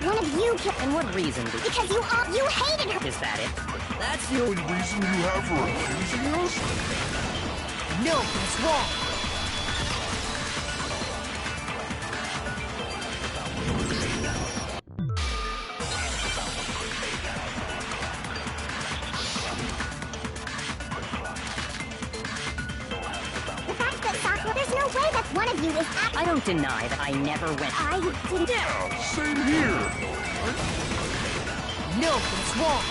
One of you killed. And what reason did Because you hated her. Is that it? That's the only reason you have for accusing us? No, that's wrong. The fact that Sakura, there's no way that one of you is I don't deny that I never went. I didn't. Yeah, same here. No, that's wrong.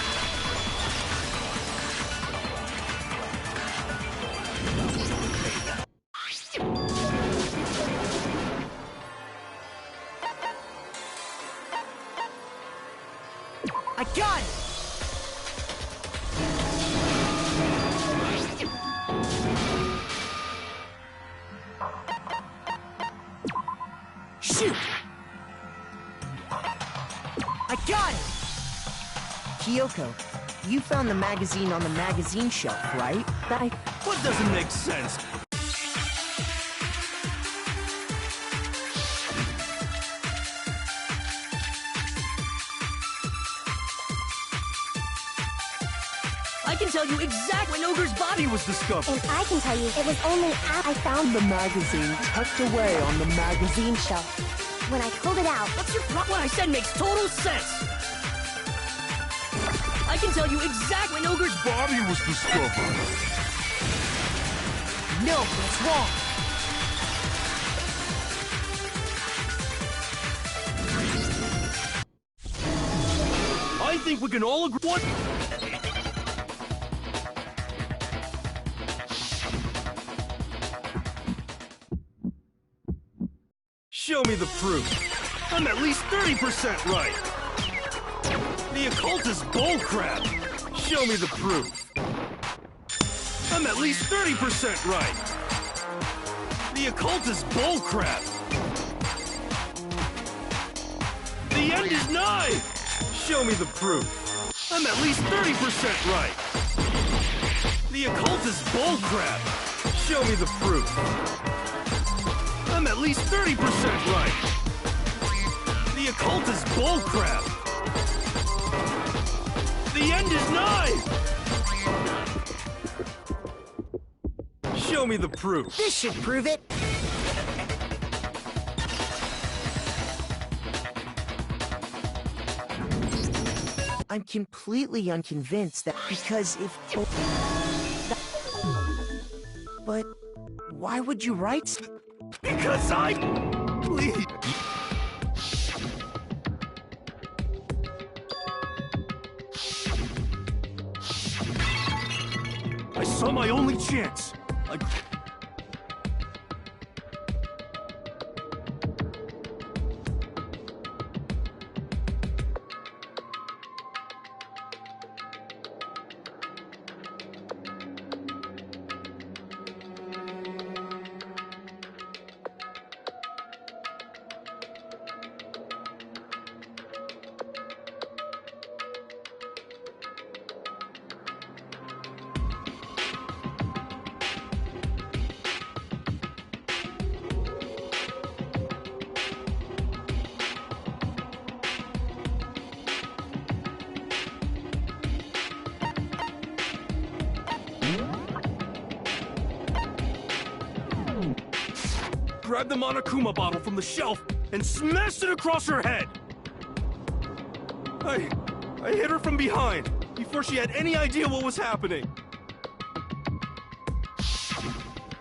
I got it! Shoot! I got it! Kyoko, you found the magazine on the magazine shelf, right? What doesn't make sense? I can tell you exactly when Ogre's body was discovered. And I can tell you, it was only after I found The magazine tucked away on the magazine shelf. when I pulled it out. What's your problem? What I said makes total sense. I can tell you exactly when Ogre's Body was discovered. No, that's wrong. I think we can all agree. What? Show me the proof. I'm at least 30% right. The occult is bullcrap. Show me the proof. I'm at least 30% right. The occult is bullcrap. The end is nigh. Show me the proof. I'm at least 30% right. The occult is bullcrap. Show me the proof. I'm at least 30% right. The occult is bullcrap. The end is nigh. Show me the proof. This should prove it. I'm completely unconvinced that because if... But why would you write... Because I... Please. I saw my only chance. Grabbed the Monokuma bottle from the shelf and smashed it across her head. I hit her from behind before she had any idea what was happening.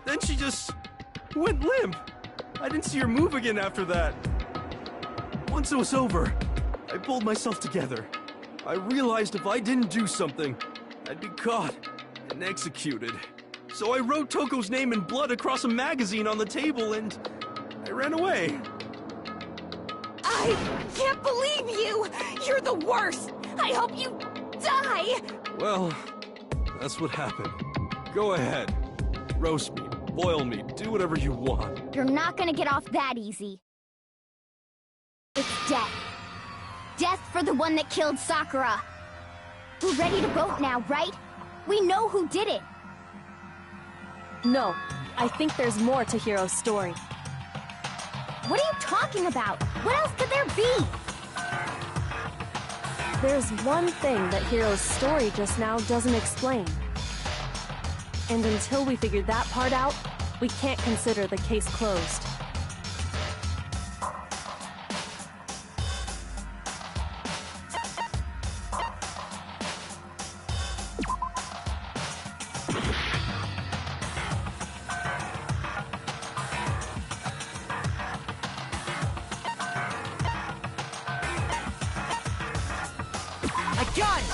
Then she just went limp. I didn't see her move again after that. Once it was over, I pulled myself together. I realized if I didn't do something, I'd be caught and executed. So I wrote Toko's name in blood across a magazine on the table and I ran away. I can't believe you! You're the worst! I hope you die! Well, that's what happened. Go ahead. Roast me, boil me, do whatever you want. You're not gonna get off that easy. It's death. Death for the one that killed Sakura. We're ready to vote now, right? We know who did it. No, I think there's more to Hiro's story. What are you talking about? What else could there be? There's one thing that Hiro's story just now doesn't explain. And until we figure that part out, we can't consider the case closed. I got it!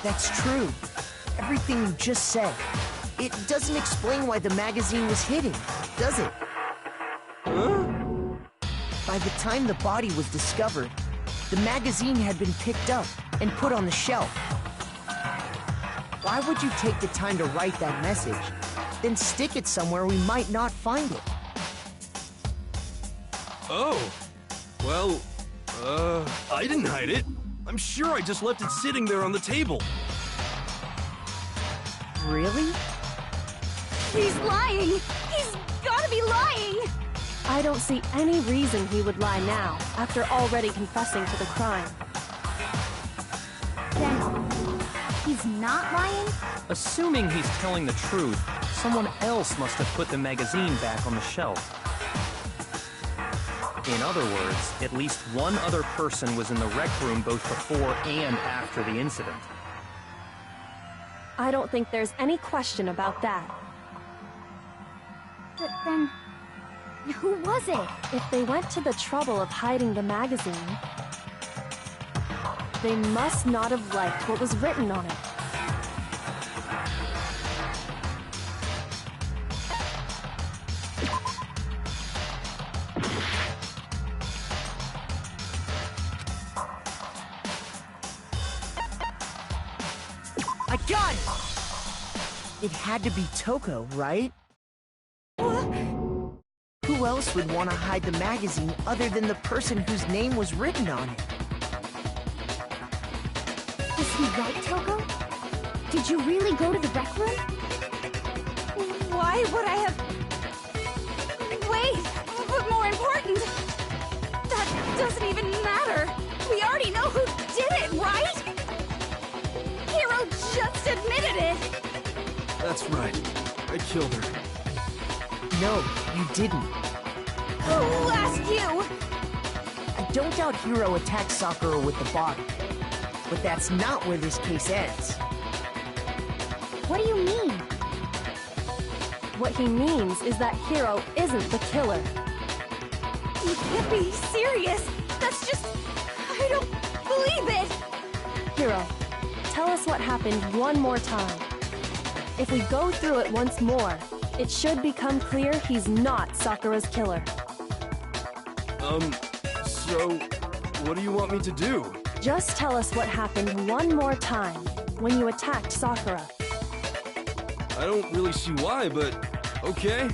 That's true. Everything you just said. It doesn't explain why the magazine was hidden, does it? Huh? By the time the body was discovered, the magazine had been picked up and put on the shelf. Why would you take the time to write that message, then stick it somewhere we might not find it? Oh. Well, I didn't hide it. I'm sure I just left it sitting there on the table. Really? He's lying! He's gotta be lying! I don't see any reason he would lie now, after already confessing to the crime. Then, he's not lying? Assuming he's telling the truth, someone else must have put the magazine back on the shelf. In other words, at least one other person was in the rec room both before and after the incident. I don't think there's any question about that. But then, who was it? If they went to the trouble of hiding the magazine, they must not have liked what was written on it. I got it! It had to be Toko, right? Who else would want to hide the magazine other than the person whose name was written on it? Was he right, Toko? Did you really go to the rec room? Why would I have... Wait! But more important... That doesn't even matter! We already know who did it, right? Hiro just admitted it! That's right. I killed her. No, you didn't. Who asked you? I don't doubt Hiro attacked Sakura with the body. But that's not where this case ends. What do you mean? What he means is that Hiro isn't the killer. You can't be serious! That's just... I don't believe it! Hiro, tell us what happened one more time. If we go through it once more, it should become clear he's not Sakura's killer. So, what do you want me to do? Just tell us what happened one more time when you attacked Sakura. I don't really see why, but okay.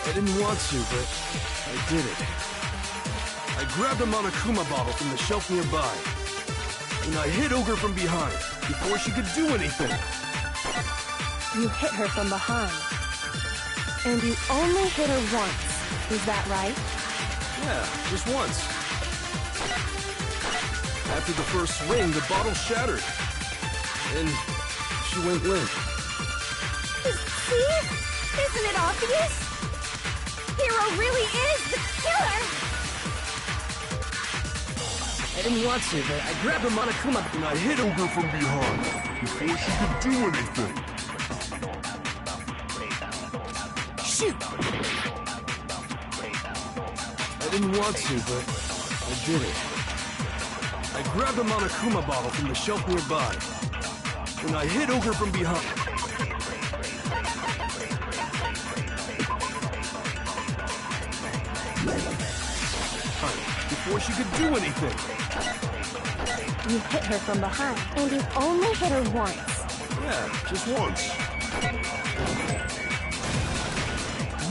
I didn't want to, but I did it. I grabbed a Monokuma bottle from the shelf nearby, and I hit Ogre from behind before she could do anything. You hit her from behind. And you only hit her once. Is that right? Yeah, just once. After the first swing, the bottle shattered, and she went limp. See? Isn't it obvious? Hiro really is the killer! I didn't want to, but I grabbed a Monokuma and I hit Ogre from behind before she could do anything. Shoot! I didn't want to, but I did it. I grabbed a Monokuma bottle from the shelf nearby, and I hit Ogre from behind. Before she could do anything. You hit her from behind. And you only hit her once. Yeah, just once.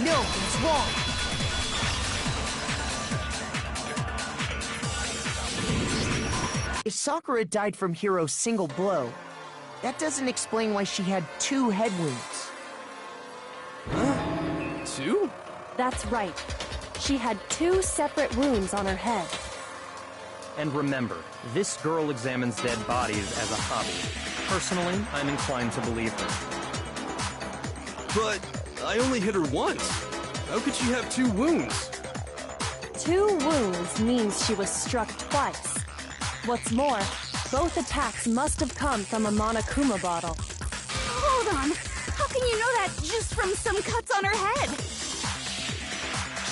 No, it's wrong. If Sakura died from Hiro's single blow, that doesn't explain why she had 2 head wounds. Huh? 2? That's right. She had 2 separate wounds on her head. And remember, this girl examines dead bodies as a hobby. Personally, I'm inclined to believe her. But I only hit her once. How could she have 2 wounds? 2 wounds means she was struck twice. What's more, both attacks must have come from a Monokuma bottle. Hold on. How can you know that just from some cuts on her head?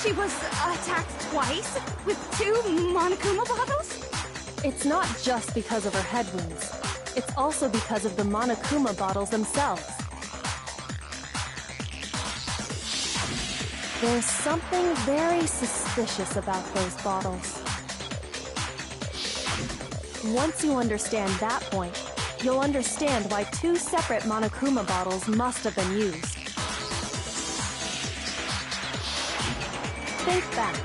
She was attacked twice with 2 Monokuma bottles? It's not just because of her head wounds. It's also because of the Monokuma bottles themselves. There's something very suspicious about those bottles. Once you understand that point, you'll understand why 2 separate Monokuma bottles must have been used. Think back.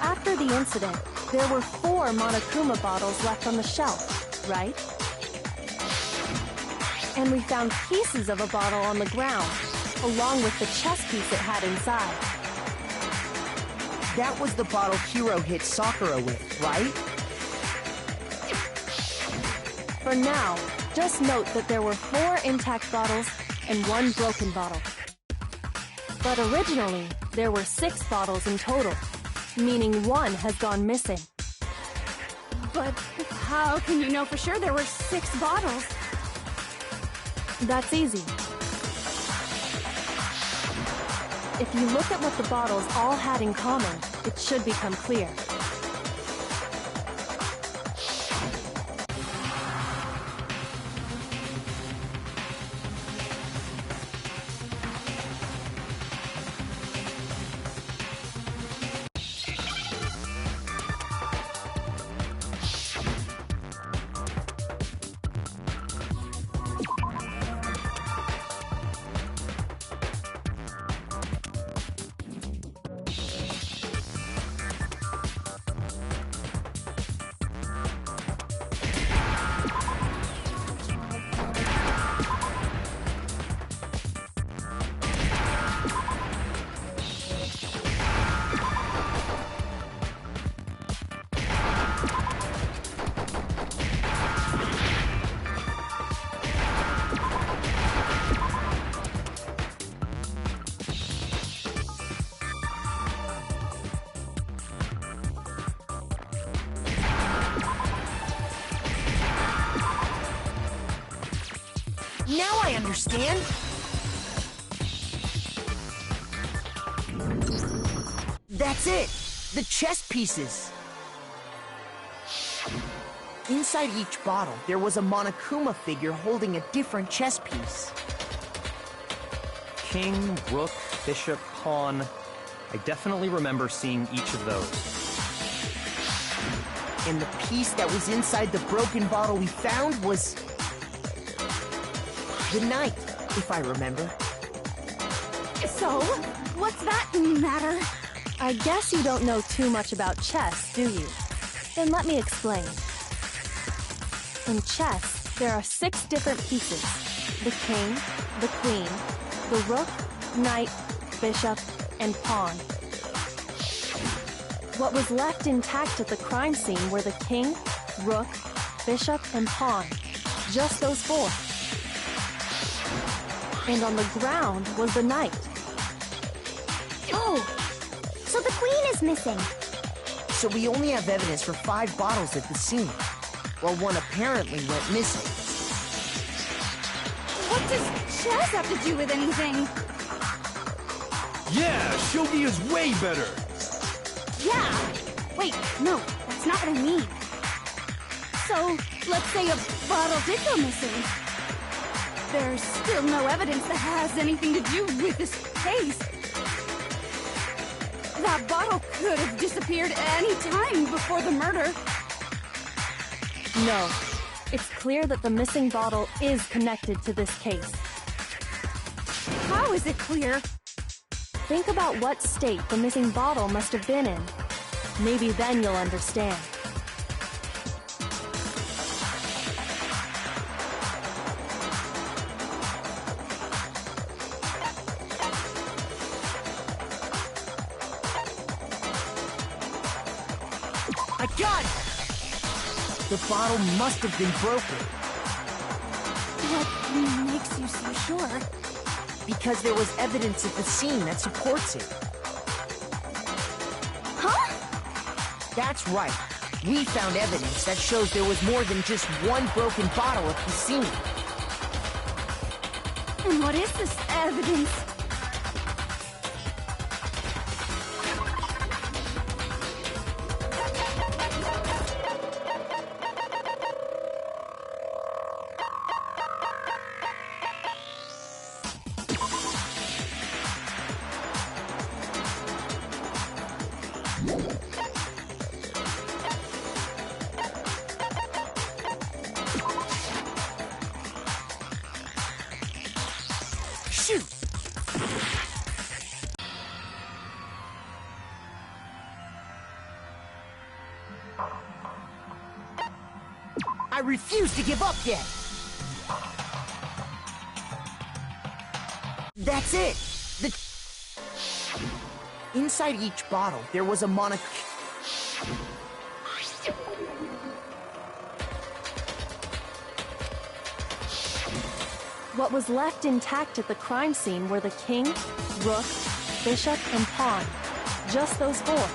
After the incident, there were 4 Monokuma bottles left on the shelf, right? And we found pieces of a bottle on the ground, along with the chess piece it had inside. That was the bottle Hiro hit Sakura with, right? For now, just note that there were 4 intact bottles and 1 broken bottle. But originally, there were 6 bottles in total, meaning 1 has gone missing. But how can you know for sure there were 6 bottles? That's easy. If you look at what the bottles all had in common, it should become clear. Now I understand. That's it! The chess pieces! Inside each bottle, there was a Monokuma figure holding a different chess piece. King, rook, bishop, pawn. I definitely remember seeing each of those. And the piece that was inside the broken bottle we found was the knight, if I remember. So, what's that matter? I guess you don't know too much about chess, do you? Then let me explain. In chess, there are 6 different pieces. The king, the queen, the rook, knight, bishop, and pawn. What was left intact at the crime scene were the king, rook, bishop, and pawn. Just those 4. And on the ground was the knight. Oh, so the queen is missing. So we only have evidence for 5 bottles at the scene, while 1 apparently went missing. What does chess have to do with anything? Yeah, shogi is way better. Yeah. Wait, no, that's not what I mean. So, let's say a bottle did go missing. There's still no evidence that has anything to do with this case. That bottle could have disappeared any time before the murder. No. It's clear that the missing bottle is connected to this case. How is it clear? Think about what state the missing bottle must have been in. Maybe then you'll understand. I got it! The bottle must have been broken. What makes you so sure? Because there was evidence at the scene that supports it. Huh? That's right. We found evidence that shows there was more than just one broken bottle at the scene. And what is this evidence? Shoot! I refuse to give up yet! That's it! Inside each bottle, there was a What was left intact at the crime scene were the king, rook, bishop, and pawn. Just those four.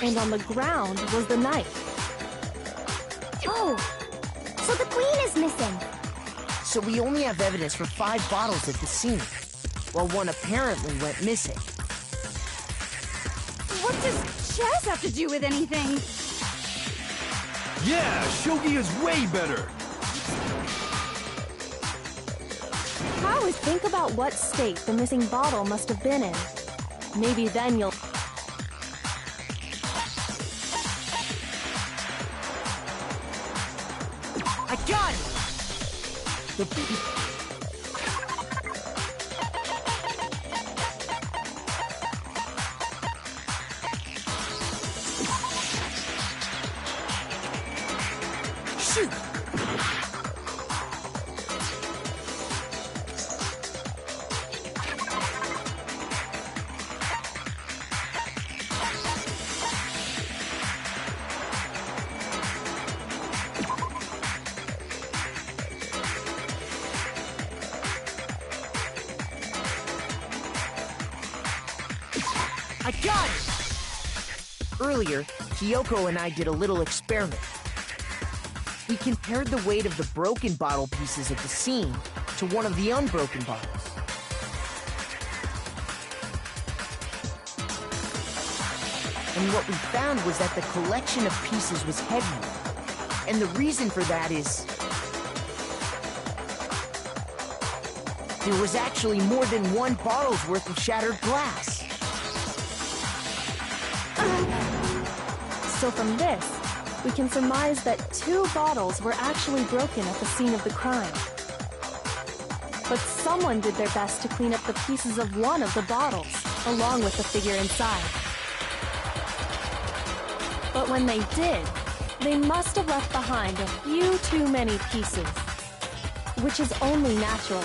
And on the ground was the knight. Oh, so the queen is missing. So we only have evidence for 5 bottles at the scene, while one apparently went missing. What does chess have to do with anything? Yeah, shogi is way better. Think about what state the missing bottle must have been in. Maybe then you'll... I got it! Shoot! I got it! Earlier, Kyoko and I did a little experiment. We compared the weight of the broken bottle pieces at the scene to one of the unbroken bottles. And what we found was that the collection of pieces was heavier. And the reason for that is... there was actually more than one bottle's worth of shattered glass. So from this, we can surmise that 2 bottles were actually broken at the scene of the crime. But someone did their best to clean up the pieces of one of the bottles, along with the figure inside. But when they did, they must have left behind a few too many pieces. Which is only natural.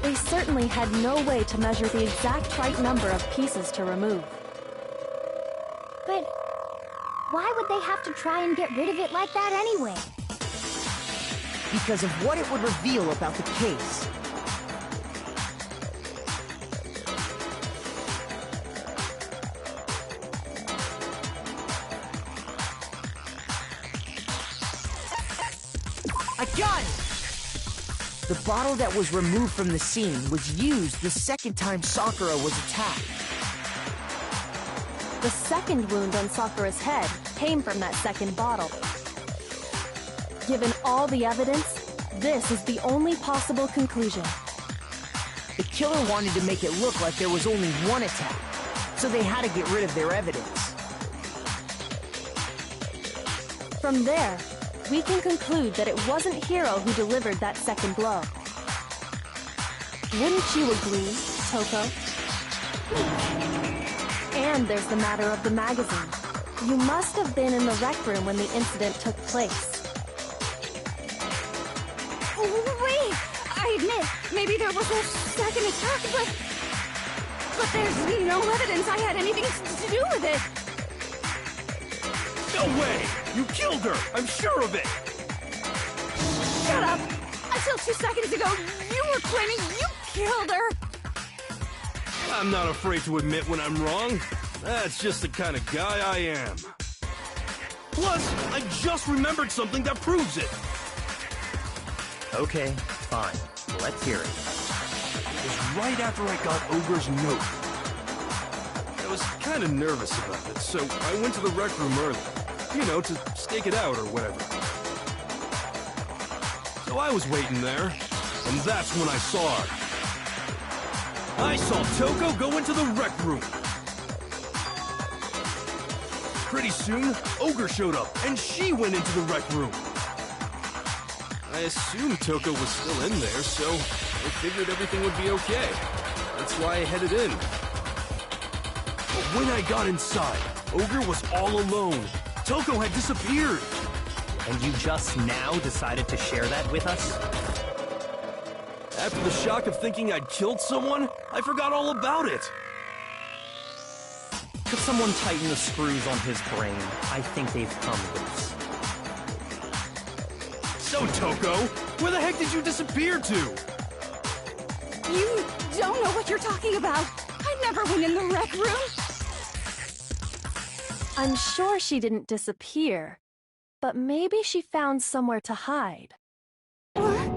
They certainly had no way to measure the exact right number of pieces to remove. But why would they have to try and get rid of it like that anyway? Because of what it would reveal about the case. I got it! The bottle that was removed from the scene was used the second time Sakura was attacked. The second wound on Sakura's head came from that second bottle. Given all the evidence, this is the only possible conclusion. The killer wanted to make it look like there was only one attack, so they had to get rid of their evidence. From there, we can conclude that it wasn't Hiro who delivered that second blow. Wouldn't you agree, Toko? And there's the matter of the magazine. You must have been in the rec room when the incident took place. Wait! I admit, maybe there was a second attack, but there's no evidence I had anything to do with it. No way! You killed her! I'm sure of it! Shut up! Until 2 seconds ago, you were claiming you killed her! I'm not afraid to admit when I'm wrong. That's just the kind of guy I am. Plus, I just remembered something that proves it. Okay, fine. Let's hear it. It was right after I got Ogre's note. I was kind of nervous about it, so I went to the rec room early. You know, to stake it out or whatever. So I was waiting there, and that's when I saw her. I saw Toko go into the rec room. Pretty soon, Ogre showed up, and she went into the rec room. I assumed Toko was still in there, so I figured everything would be okay. That's why I headed in. But when I got inside, Ogre was all alone. Toko had disappeared. And you just now decided to share that with us? After the shock of thinking I'd killed someone, I forgot all about it. Could someone tighten the screws on his brain? I think they've come loose. So, Toko, where the heck did you disappear to? You don't know what you're talking about. I never went in the rec room. I'm sure she didn't disappear, but maybe she found somewhere to hide. What?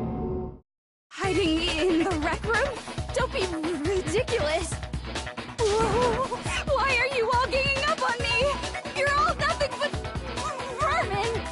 Hiding in the rec room? Don't be ridiculous. Whoa. Why are you all ganging up on me? You're all nothing but vermin.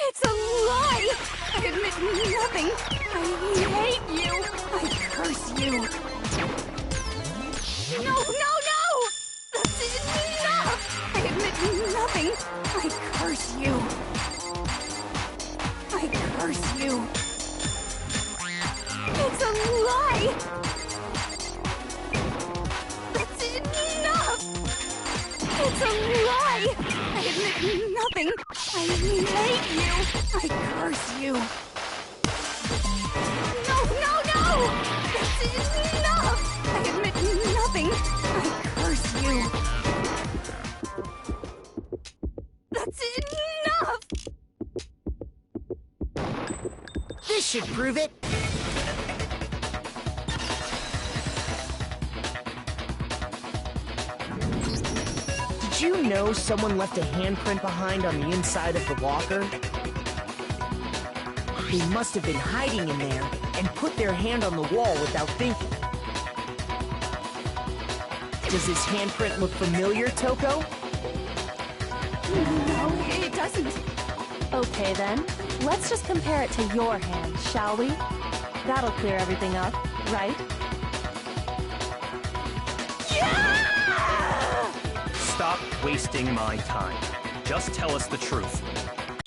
It's a lie! I admit nothing! I hate you! I curse you! No, no, no! That's enough! I admit nothing! I curse you! I curse you! It's a lie! That's enough! It's a lie! I admit nothing! I hate you! I curse you! No, no, no! That's enough! I admit nothing! I curse you! That's enough! This should prove it. Did you know someone left a handprint behind on the inside of the locker? They must have been hiding in there and put their hand on the wall without thinking. Does this handprint look familiar, Toko? No, it doesn't. Okay then, let's just compare it to your hand, shall we? That'll clear everything up, right? Yeah! Stop wasting my time. Just tell us the truth.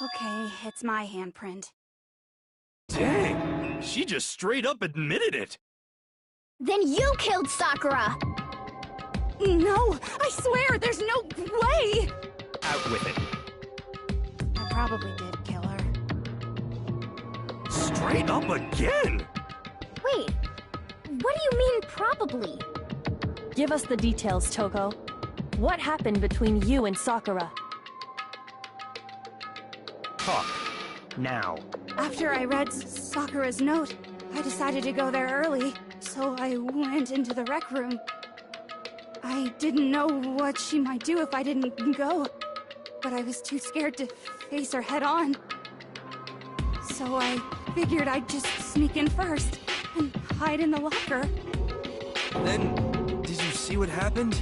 Okay, it's my handprint. Dang, she just straight up admitted it. Then you killed Sakura! No, I swear, there's no way! Out with it. I probably did kill her. Straight up again? Wait, what do you mean probably? Give us the details, Toko. What happened between you and Sakura? Talk. Now. After I read Sakura's note, I decided to go there early, so I went into the rec room. I didn't know what she might do if I didn't go, but I was too scared to face her head on. So I figured I'd just sneak in first and hide in the locker. Then, did you see what happened?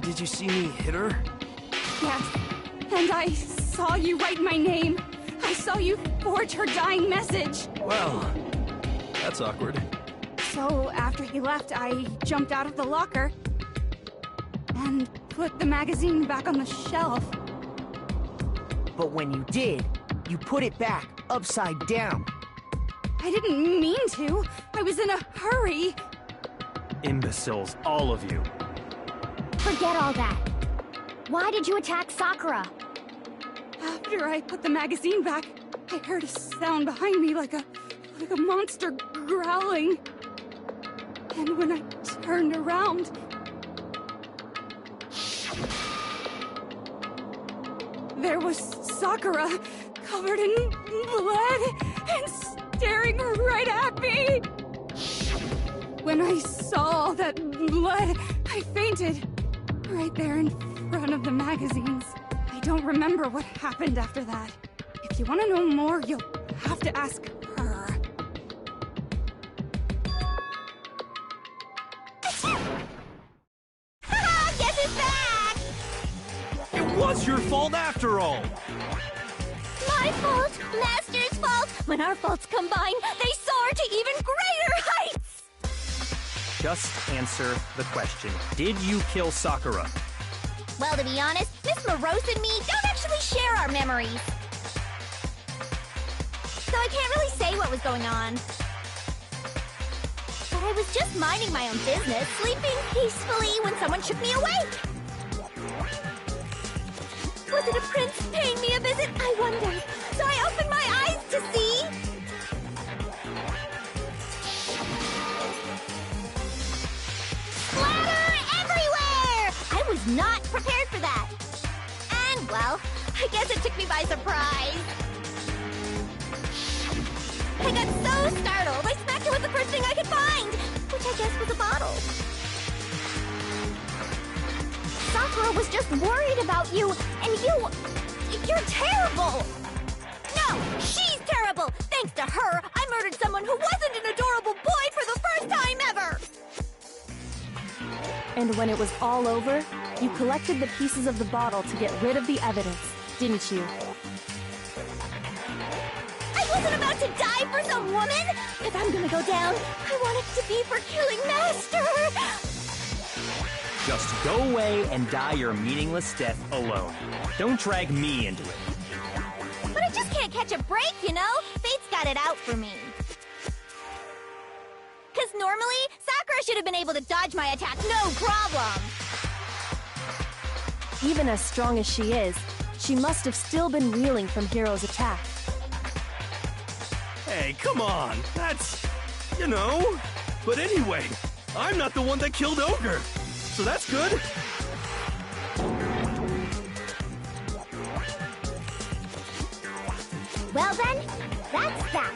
Did you see me hit her? Yes, and I saw you write my name. I saw you forge her dying message. Well, that's awkward. So after he left, I jumped out of the locker and put the magazine back on the shelf. But when you did, you put it back, upside down. I didn't mean to. I was in a hurry. Imbeciles, all of you. Forget all that. Why did you attack Sakura? After I put the magazine back, I heard a sound behind me like a monster growling. And when I turned around, there was Sakura, covered in blood and staring right at me. When I saw all that blood, I fainted right there in front of the magazines. I don't remember what happened after that. If you want to know more, you'll have to ask her. Guess who's back? It was your fault after all! My fault, Master's fault. When our faults combine, they soar to even greater heights. Just answer the question. Did you kill Sakura? Well, to be honest, Miss Morose and me don't actually share our memories. So I can't really say what was going on. But I was just minding my own business, sleeping peacefully when someone shook me awake. Was it a prince paying me a visit? I wondered. So I opened my eyes to see... splatter everywhere! I was not prepared for that. And, well, I guess it took me by surprise. I got so startled, I smacked her with the first thing I could find, which I guess was a bottle. Sakura was just worried about you, and you're terrible! No, she's terrible! Thanks to her, I murdered someone who wasn't an adorable boy for the first time ever! And when it was all over, you collected the pieces of the bottle to get rid of the evidence, didn't you? I wasn't about to die for some woman! If I'm gonna go down, I want it to be for killing Master! Just go away and die your meaningless death alone. Don't drag me into it. But I just can't catch a break, you know? Fate's got it out for me. Because normally, Sakura should have been able to dodge my attack, no problem! Even as strong as she is, she must have still been reeling from Hiro's attack. Hey, come on! That's... you know... But anyway, I'm not the one that killed Ogre! So that's good! Well then, that's that.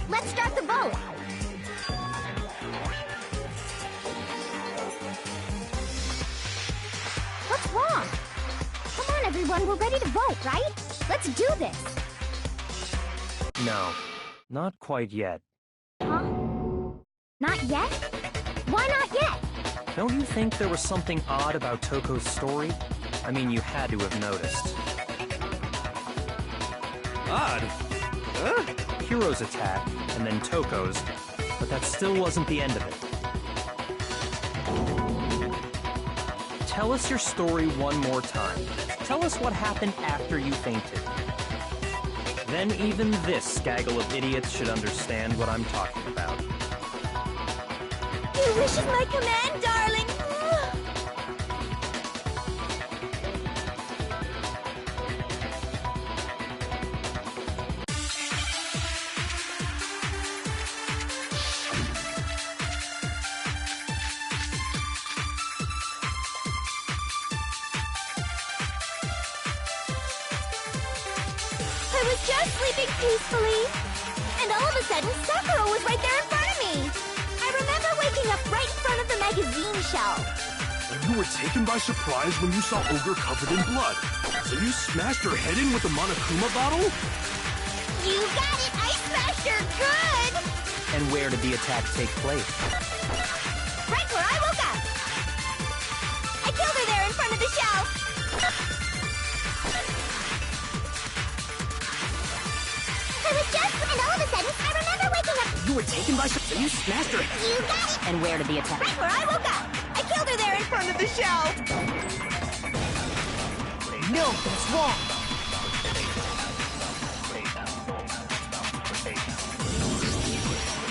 Let's start the vote. What's wrong? Come on, everyone, we're ready to vote, right? Let's do this. No, not quite yet. Huh? Not yet? Why not yet? Don't you think there was something odd about Toko's story? I mean, you had to have noticed. Odd? Huh? Hiro's attack, and then Toko's, but that still wasn't the end of it. Tell us your story one more time. Tell us what happened after you fainted. Then even this gaggle of idiots should understand what I'm talking about. Your wish is my command, darling. was just sleeping peacefully. And all of a sudden, Sakura was right there in front of me. I remember waking up right in front of the magazine shelf. And you were taken by surprise when you saw Ogre covered in blood. So you smashed her head in with a Monokuma bottle? You got it! I smashed her good! And where did the attack take place? Right where I woke up! I killed her there in front of the shelf! I was just... And all of a sudden, I remember waking up... You were taken by surprise. You smashed her. You got it! And where did the attack? Right where I woke up! I killed her there in front of the shelf! No, that's wrong.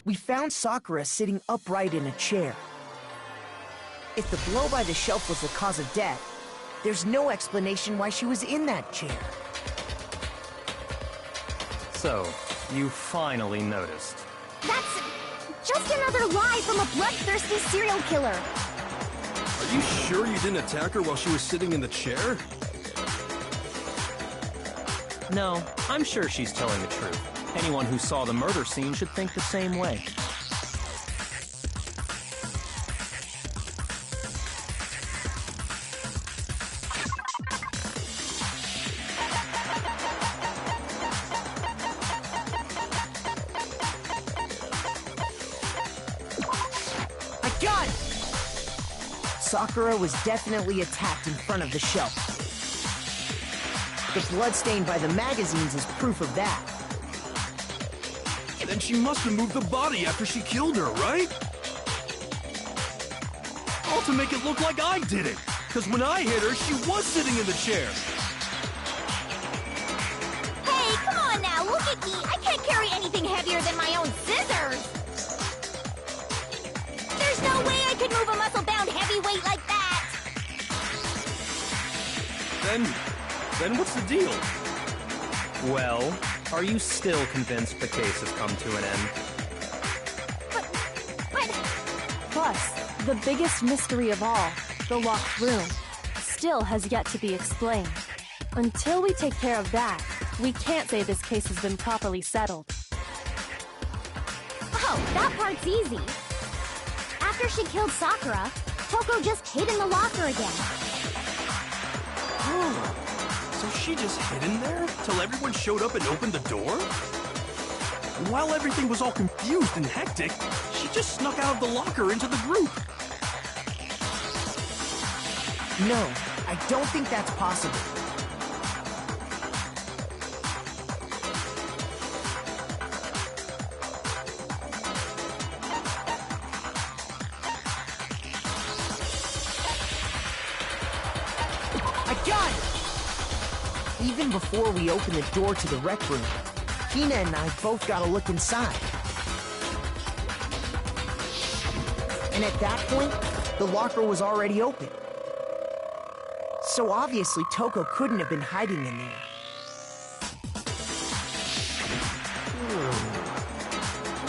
We found Sakura sitting upright in a chair. If the blow by the shelf was the cause of death, there's no explanation why she was in that chair. So, you finally noticed. That's just another lie from a bloodthirsty serial killer. Are you sure you didn't attack her while she was sitting in the chair? No, I'm sure she's telling the truth. Anyone who saw the murder scene should think the same way. I got it! Sakura was definitely attacked in front of the shelf. The blood stain by the magazines is proof of that. Then she must have moved the body after she killed her, right? All to make it look like I did it. Because when I hit her, she was sitting in the chair. Hey, come on now, look at me. I can't carry anything heavier than my own scissors. There's no way I could move a muscle-bound heavyweight like that. Then what's the deal? Well, are you still convinced the case has come to an end? But... Plus, the biggest mystery of all, the locked room, still has yet to be explained. Until we take care of that, we can't say this case has been properly settled. Oh, that part's easy. After she killed Sakura, Toko just hid in the locker again. Oh, so she just hid in there till everyone showed up and opened the door? And while everything was all confused and hectic, she just snuck out of the locker into the group. No, I don't think that's possible. I got it! Even before we open the door to the rec room, Hina and I both got a look inside. And at that point, the locker was already open. So obviously Toko couldn't have been hiding in there.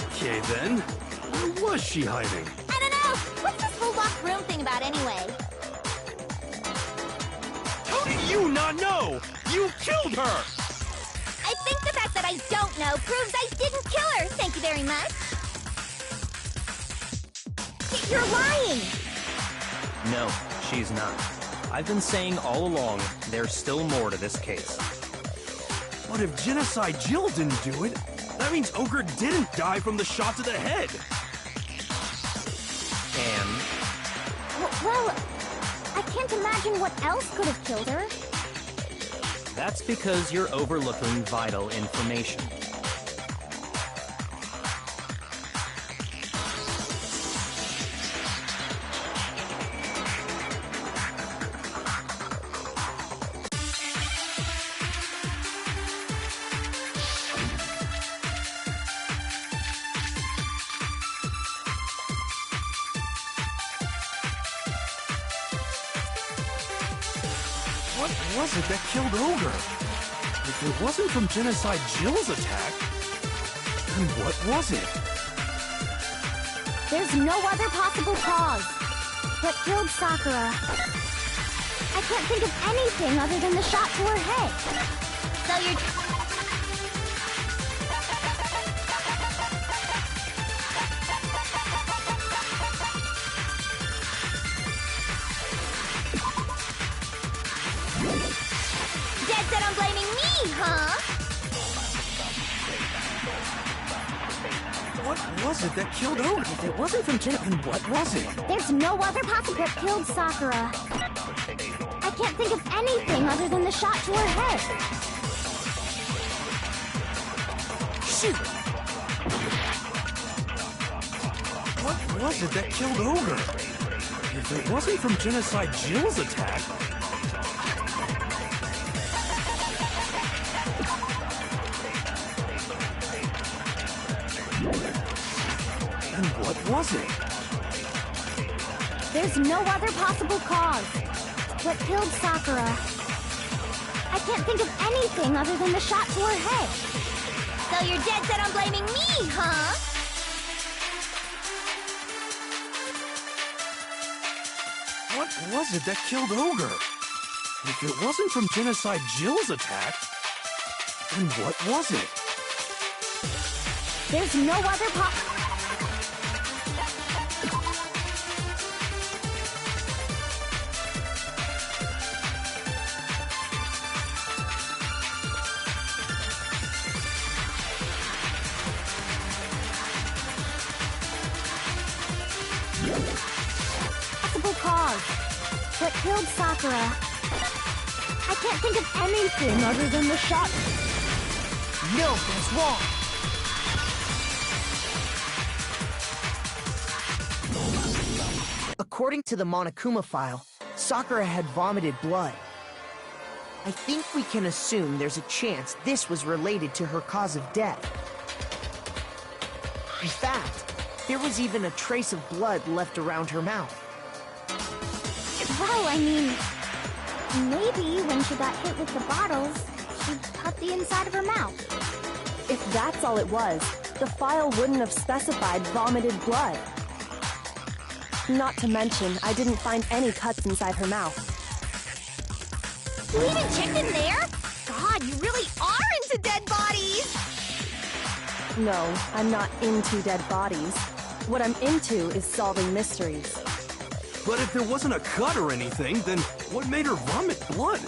Okay then, where was she hiding? I don't know. What's this whole locked room thing about anyway? How do you not know? You killed her! I think the fact that I don't know proves I didn't kill her. Thank you very much. You're lying. No, she's not. I've been saying all along, there's still more to this case. But if Genocide Jill didn't do it, that means Ogre didn't die from the shot to the head. And Well, I can't imagine what else could have killed her. that's because you're overlooking vital information. What was it that killed Ogre? If it wasn't from Genocide Jill's attack, then what was it? There's no other possible cause. What killed Sakura? I can't think of anything other than the shot to her head. So you're... dead set on blaming me, huh? What was it that killed Ogre? If it wasn't from Jin, then what was it? There's no other possible that killed Sakura. I can't think of anything other than the shot to her head. Shoot! What was it that killed Ogre? If it wasn't from Genocide Jill's attack... then what was it? There's no other possible cause. What killed Sakura? I can't think of anything other than the shot to her head. So you're dead set on blaming me, huh? What was it that killed Ogre? If it wasn't from Genocide Jill's attack, then what was it? There's no other possible cause. What killed Sakura? I can't think of anything other than the shot. No, that's wrong. According to the Monokuma file, Sakura had vomited blood. I think we can assume there's a chance this was related to her cause of death. In fact, there was even a trace of blood left around her mouth. Well, I mean, maybe when she got hit with the bottles, she cut the inside of her mouth. If that's all it was, the file wouldn't have specified vomited blood. Not to mention, I didn't find any cuts inside her mouth. You even checked in there? God, you really are into dead bodies! No, I'm not into dead bodies. What I'm into is solving mysteries. But if there wasn't a cut or anything, then what made her vomit blood?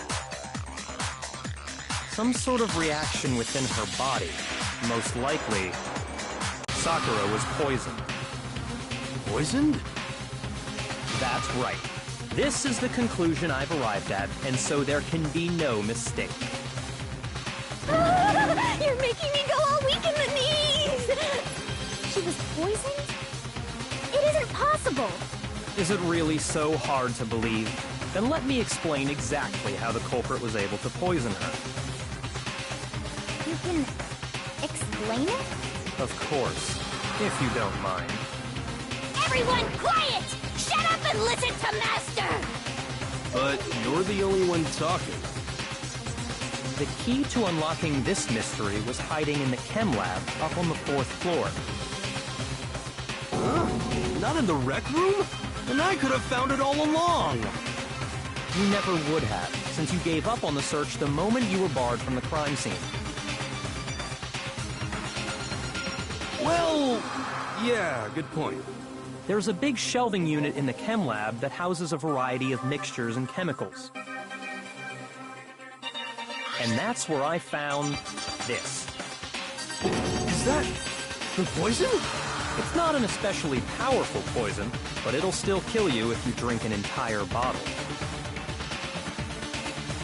Some sort of reaction within her body. Most likely, Sakura was poisoned. Poisoned? That's right. This is the conclusion I've arrived at, and so there can be no mistake. You're making me go all weak in the knees! She was poisoned? It isn't possible! Is it really so hard to believe? Then let me explain exactly how the culprit was able to poison her. You can explain it? Of course, if you don't mind. Everyone quiet! Shut up and listen to Master! But you're the only one talking. The key to unlocking this mystery was hiding in the chem lab up on the 4th floor. Huh? Not in the rec room? And I could have found it all along! You never would have, since you gave up on the search the moment you were barred from the crime scene. Well, yeah, good point. There's a big shelving unit in the chem lab that houses a variety of mixtures and chemicals. And that's where I found this. Is that the poison? It's not an especially powerful poison, but it'll still kill you if you drink an entire bottle.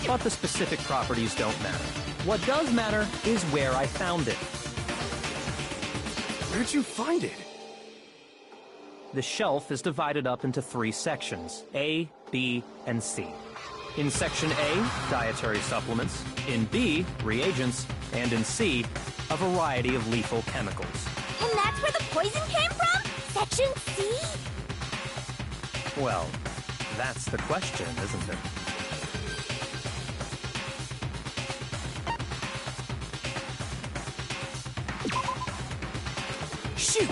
But the specific properties don't matter. What does matter is where I found it. Where'd you find it? The shelf is divided up into 3 sections, A, B, and C. In Section A, dietary supplements. In B, reagents. And in C, a variety of lethal chemicals. And that's where the poison came from? Section C? Well, that's the question, isn't it? Shoot!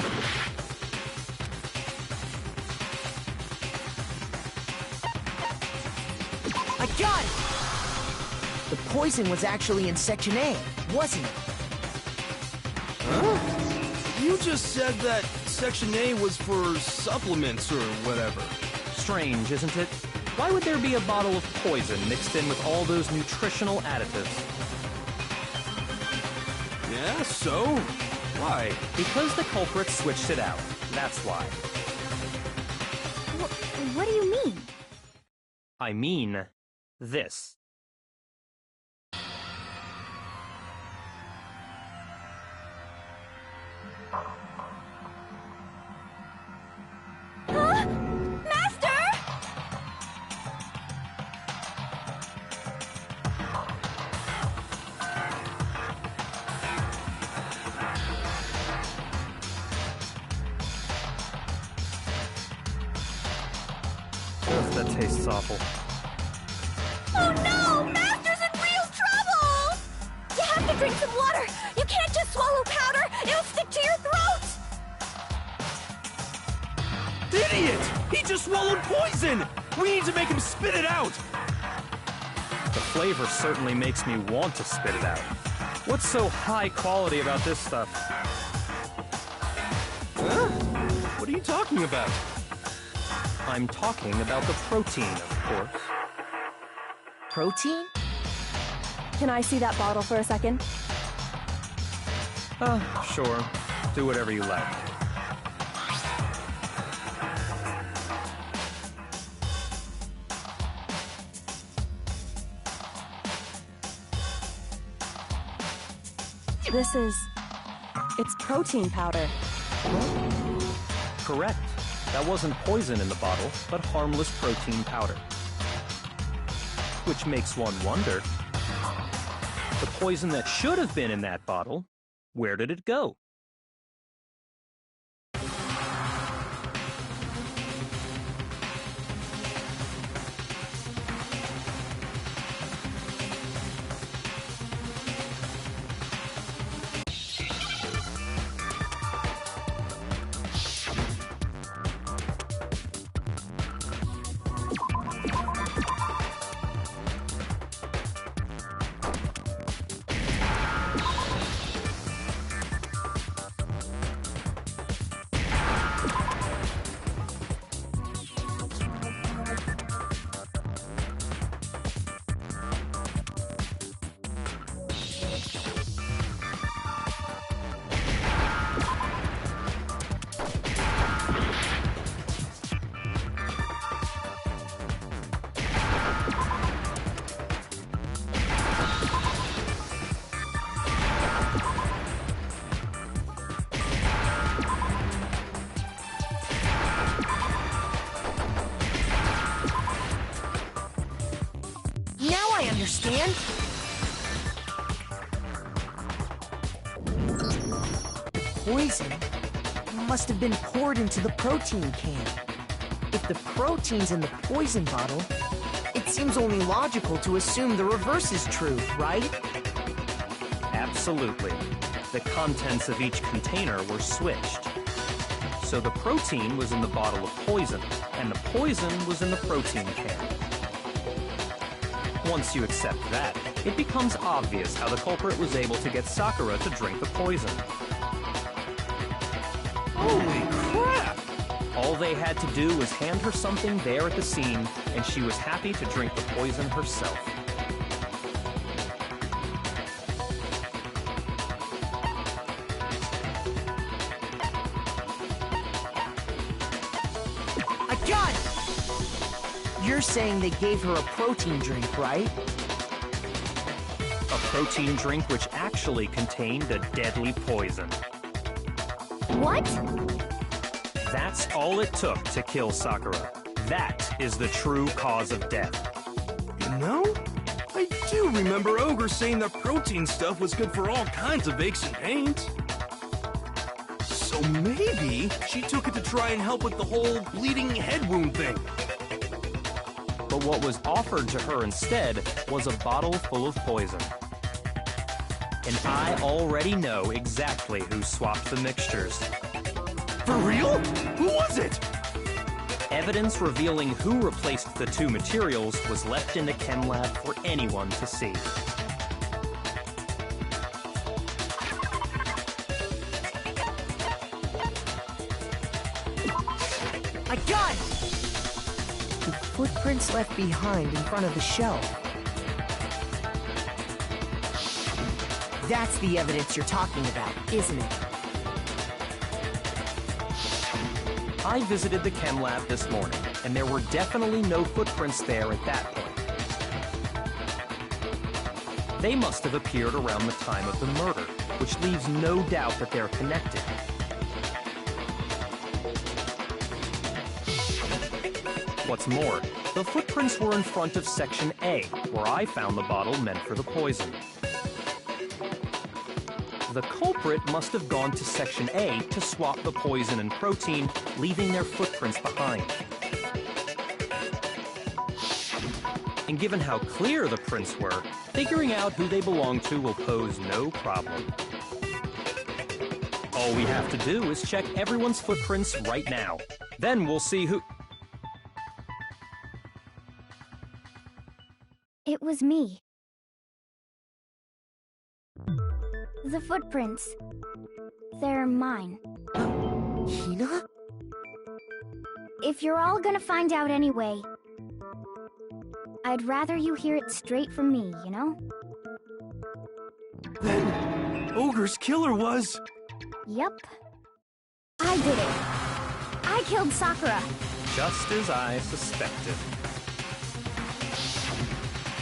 I got it! The poison was actually in Section A, wasn't it? Huh? You just said that Section A was for supplements or whatever. Strange, isn't it? Why would there be a bottle of poison mixed in with all those nutritional additives? Yeah, so? Why? Because the culprit switched it out. That's why. What do you mean? I mean this. Huh? Master! Ugh, that tastes awful. Oh no! Master's in real trouble! You have to drink some water! You can't just swallow powder! It'll stick to your throat! Idiot! He just swallowed poison! We need to make him spit it out! The flavor certainly makes me want to spit it out. What's so high quality about this stuff? Huh? What are you talking about? I'm talking about the protein, of course. Protein? Can I see that bottle for a second? Sure. Do whatever you like. It's protein powder. Correct. That wasn't poison in the bottle, but harmless protein powder. Which makes one wonder, the poison that should have been in that bottle, where did it go? Now I understand. The poison must have been poured into the protein can. If the protein's in the poison bottle, it seems only logical to assume the reverse is true, right? Absolutely. The contents of each container were switched. So the protein was in the bottle of poison, and the poison was in the protein can. Once you accept that, it becomes obvious how the culprit was able to get Sakura to drink the poison. Holy crap! All they had to do was hand her something there at the scene, and she was happy to drink the poison herself. I got it! You're saying they gave her a protein drink, right? A protein drink which actually contained a deadly poison. What? That's all it took to kill Sakura. That is the true cause of death. You know, I do remember Ogre saying that protein stuff was good for all kinds of aches and pains. So maybe she took it to try and help with the whole bleeding head wound thing. But what was offered to her instead was a bottle full of poison. And I already know exactly who swapped the mixtures. For real? Who was it? Evidence revealing who replaced the two materials was left in the chem lab for anyone to see. I got it! footprints left behind in front of the shelf. That's the evidence you're talking about, isn't it? I visited the chem lab this morning, and there were definitely no footprints there at that point. They must have appeared around the time of the murder, which leaves no doubt that they're connected. What's more, the footprints were in front of Section A, where I found the bottle meant for the poison. The culprit must have gone to Section A to swap the poison and protein, leaving their footprints behind. And given how clear the prints were, figuring out who they belong to will pose no problem. All we have to do is check everyone's footprints right now. Then we'll see who... It was me. The footprints. They're mine. Hina? If you're all gonna find out anyway, I'd rather you hear it straight from me, you know? Then, Ogre's killer was... Yep. I did it. I killed Sakura. Just as I suspected.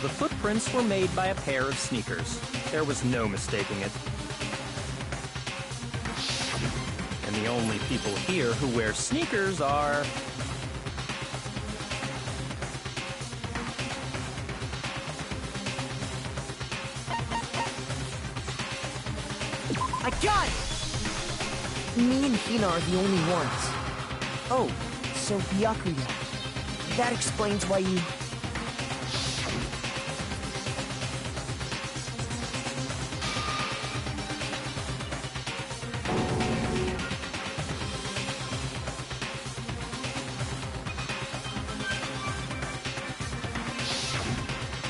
The footprints were made by a pair of sneakers. There was no mistaking it. And the only people here who wear sneakers are... I got it! Me and Hina are the only ones. Oh, so Byakuya. That explains why you...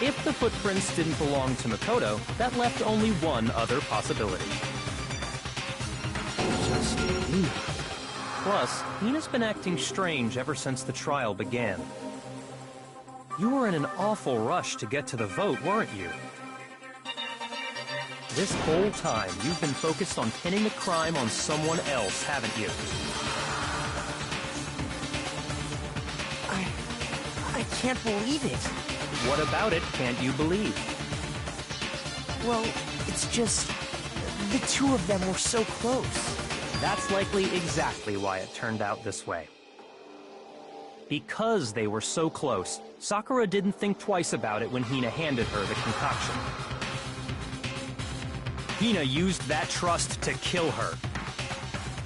If the footprints didn't belong to Makoto, that left only one other possibility. Just Hina. Plus, Hina's been acting strange ever since the trial began. You were in an awful rush to get to the vote, weren't you? This whole time, you've been focused on pinning the crime on someone else, haven't you? I can't believe it. What about it can't you believe? Well, it's just... the two of them were so close. That's likely exactly why it turned out this way. Because they were so close, Sakura didn't think twice about it when Hina handed her the concoction. Hina used that trust to kill her.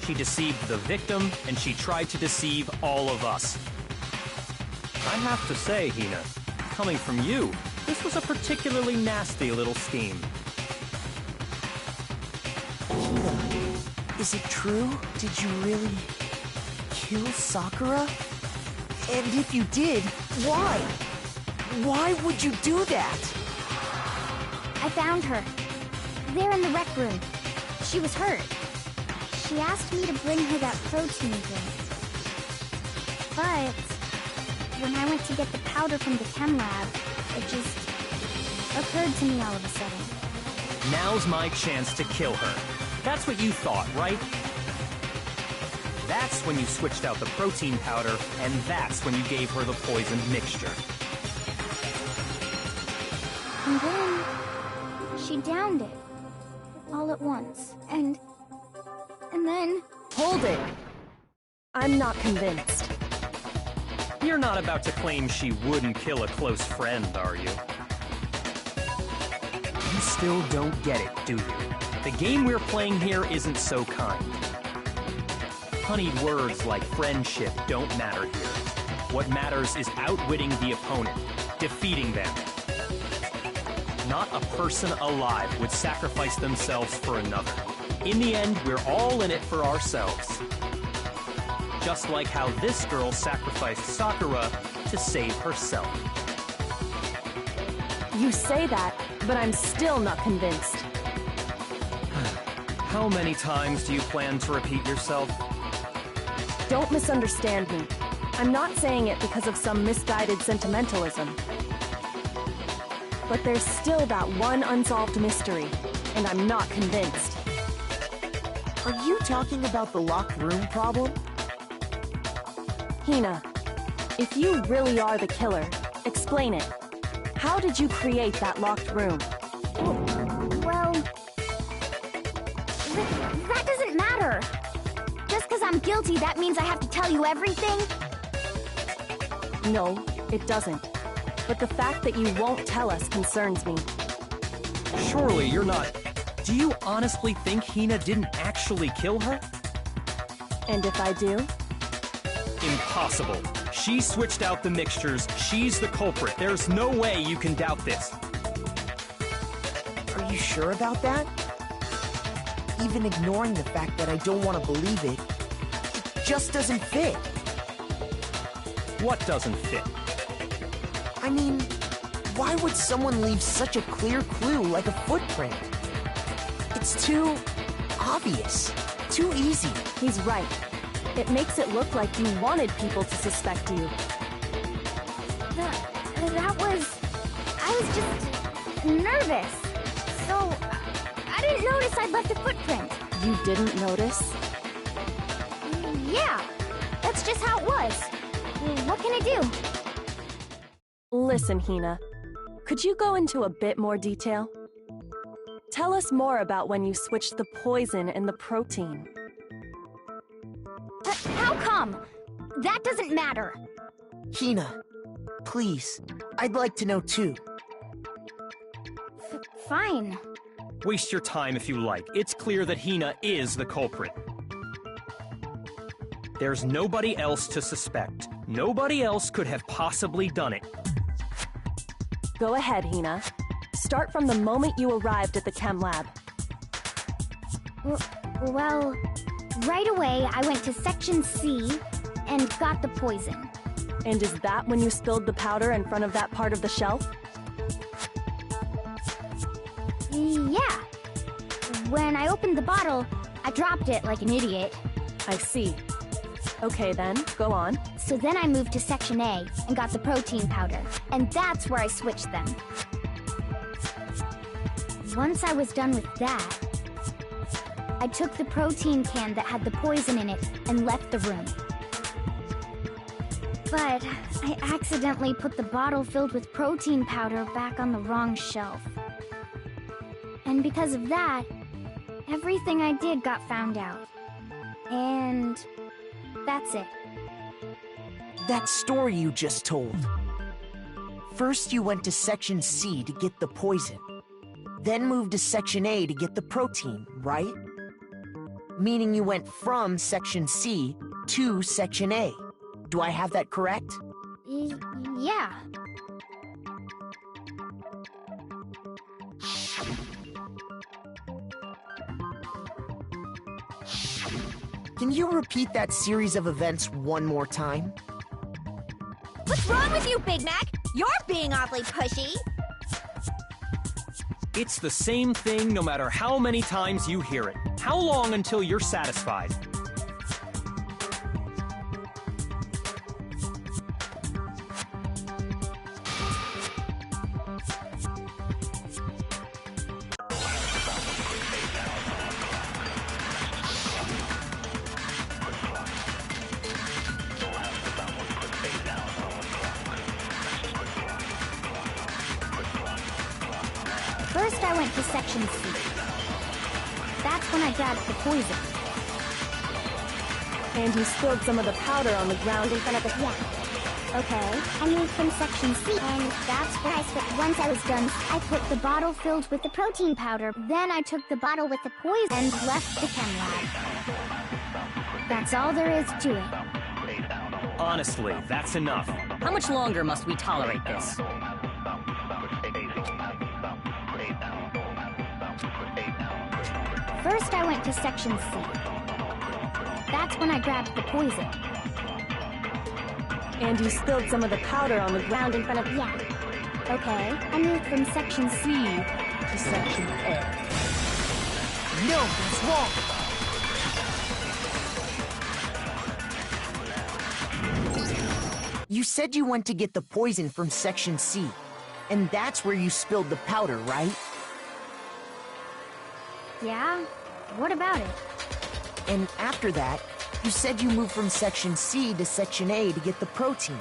She deceived the victim, and she tried to deceive all of us. I have to say, Hina, coming from you, this was a particularly nasty little scheme. Hina, is it true? Did you really... kill Sakura? And if you did, why? Why would you do that? I found her. There in the rec room. She was hurt. She asked me to bring her that protein drink. But when I went to get the powder from the chem lab, it just occurred to me all of a sudden. Now's my chance to kill her. That's what you thought, right? That's when you switched out the protein powder, and that's when you gave her the poisoned mixture. And then she downed it. All at once. And then... Hold it! I'm not convinced. You're not about to claim she wouldn't kill a close friend, are you? You still don't get it, do you? The game we're playing here isn't so kind. Honeyed words like friendship don't matter here. What matters is outwitting the opponent, defeating them. Not a person alive would sacrifice themselves for another. In the end, we're all in it for ourselves. Just like how this girl sacrificed Sakura to save herself. You say that, but I'm still not convinced. How many times do you plan to repeat yourself? Don't misunderstand me. I'm not saying it because of some misguided sentimentalism. But there's still that one unsolved mystery, and I'm not convinced. Are you talking about the locked room problem? Hina, if you really are the killer, explain it. How did you create that locked room? Well, that doesn't matter. Just because I'm guilty, that means I have to tell you everything? No, it doesn't. But the fact that you won't tell us concerns me. Surely you're not... Do you honestly think Hina didn't actually kill her? And if I do? Impossible. She switched out the mixtures. She's the culprit. There's no way you can doubt this. Are you sure about that? Even ignoring the fact that I don't want to believe it, it just doesn't fit. What doesn't fit? I mean, why would someone leave such a clear clue like a footprint? It's too obvious, too easy. He's right. It makes it look like you wanted people to suspect you. I was just nervous. So, I didn't notice I'd left a footprint. You didn't notice? Yeah, that's just how it was. What can I do? Listen, Hina. Could you go into a bit more detail? Tell us more about when you switched the poison and the protein. How come? That doesn't matter. Hina, please, I'd like to know too. Fine. Waste your time if you like. It's clear that Hina is the culprit. There's nobody else to suspect. Nobody else could have possibly done it. Go ahead, Hina. Start from the moment you arrived at the chem lab. Well, right away I went to Section C and got the poison. And is that when you spilled the powder in front of that part of the shelf? Yeah. When I opened the bottle, I dropped it like an idiot. I see. Okay then, go on. So then I moved to Section A and got the protein powder, and that's where I switched them. Once I was done with that, I took the protein can that had the poison in it and left the room. But I accidentally put the bottle filled with protein powder back on the wrong shelf. And because of that, everything I did got found out. And that's it. That story you just told. First you went to Section C to get the poison, then moved to Section A to get the protein, right? Meaning you went from Section C to Section A. Do I have that correct? Yeah. Can you repeat that series of events one more time? What's wrong with you, Big Mac? You're being awfully pushy. It's the same thing no matter how many times you hear it. How long until you're satisfied? First, I went to Section C. That's when I grabbed the poison. And you spilled some of the powder on the ground in front of the... Yeah. Okay. I moved from Section C, and that's where I spent. Once I was done, I put the bottle filled with the protein powder. Then I took the bottle with the poison and left the chem lab. That's all there is to it. Honestly, that's enough. How much longer must we tolerate this? First, I went to Section C. That's when I grabbed the poison. And you spilled some of the powder on the ground in front of... Yeah. Okay. I moved from Section C to Section A. No, that's wrong! You said you went to get the poison from Section C, and that's where you spilled the powder, right? Yeah? What about it? And after that, you said you moved from Section C to Section A to get the protein.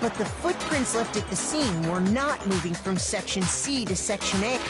But the footprints left at the scene were not moving from Section C to Section A.